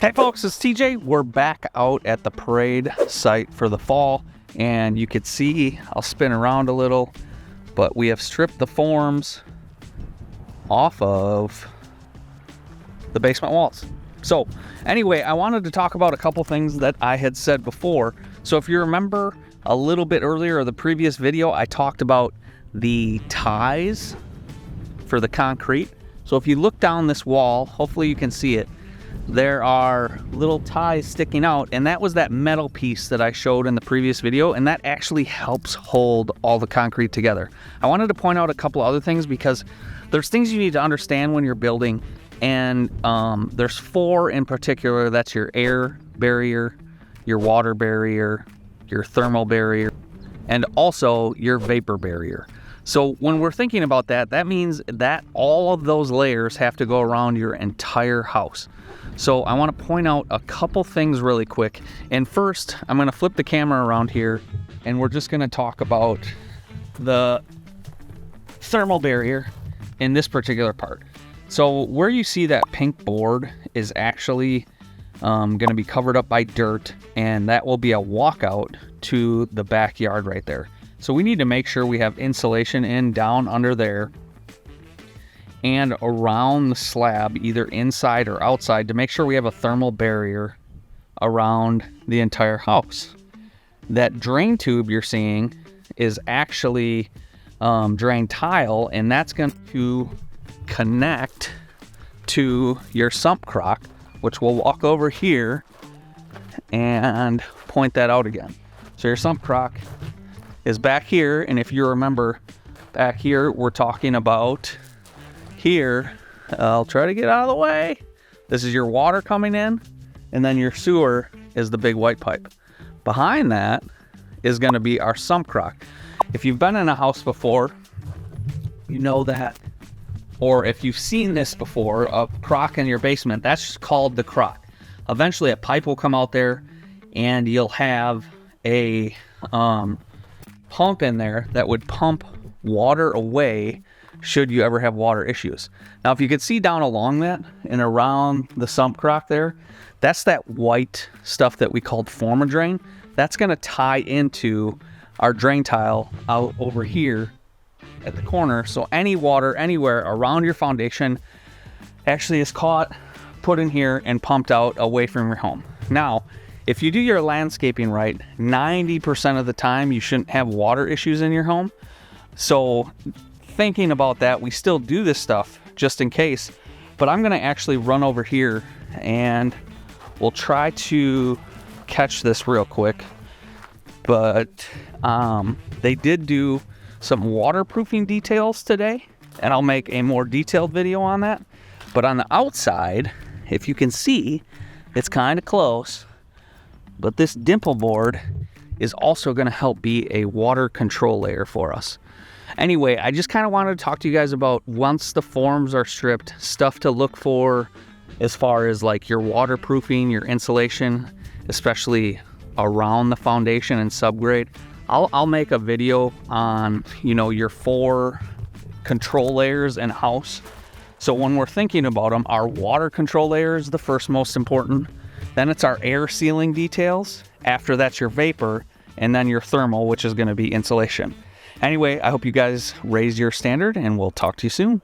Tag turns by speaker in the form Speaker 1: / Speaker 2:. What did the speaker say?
Speaker 1: Hey folks, it's TJ. We're back out at the parade site for the fall, and you can see, I'll spin around a little, but we have stripped the forms off of the basement walls. So anyway, I wanted to talk about a couple things that I had said before. So if you remember a little bit earlier, the previous video, I talked about the ties for the concrete. So if you look down this wall, hopefully you can see it. There are little ties sticking out, and that was that metal piece that I showed in the previous video, and that actually helps hold all the concrete together. I wanted to point out a couple other things because there's things you need to understand when you're building, and there's four in particular. That's your air barrier, your water barrier, your thermal barrier, and also your vapor barrier. So when we're thinking about that, that means that all of those layers have to go around your entire house. So I want to point out a couple things really quick. And first, I'm going to flip the camera around here, and we're just going to talk about the thermal barrier in this particular part. So where you see that pink board is actually going to be covered up by dirt, and that will be a walkout to the backyard right there. So we need to make sure we have insulation in down under there and around the slab, either inside or outside, to make sure we have a thermal barrier around the entire house. That drain tube you're seeing is actually drain tile, and that's going to connect to your sump crock, which we'll walk over here and point that out again. So your sump crock is back here, and if you remember back here, we're talking about here, I'll try to get out of the way. This is your water coming in, and then your sewer is the big white pipe. Behind that is going to be our sump crock. If you've been in a house before, you know that, or if you've seen this before, a crock in your basement, that's just called the crock. Eventually a pipe will come out there, and you'll have a pump in there that would pump water away should you ever have water issues. Now, if you could see down along that and around the sump crock there, that's that white stuff that we called former drain. That's going to tie into our drain tile out over here at the corner. So any water anywhere around your foundation actually is caught, put in here, and pumped out away from your home. Now, if you do your landscaping right, 90% of the time you shouldn't have water issues in your home. So thinking about that, we still do this stuff just in case, but I'm going to actually run over here and we'll try to catch this real quick. But they did do some waterproofing details today, and I'll make a more detailed video on that. But on the outside, if you can see, it's kind of close. But this dimple board is also going to help be a water control layer for us. Anyway, I just kind of wanted to talk to you guys about, once the forms are stripped, stuff to look for as far as like your waterproofing, your insulation, especially around the foundation and subgrade. I'll make a video on, you know, your 4 control layers in a house. So when we're thinking about them, our water control layer is the first most important. Then it's our air sealing details. After that's your vapor, and then your thermal, which is going to be insulation. Anyway, I hope you guys raise your standard, and we'll talk to you soon.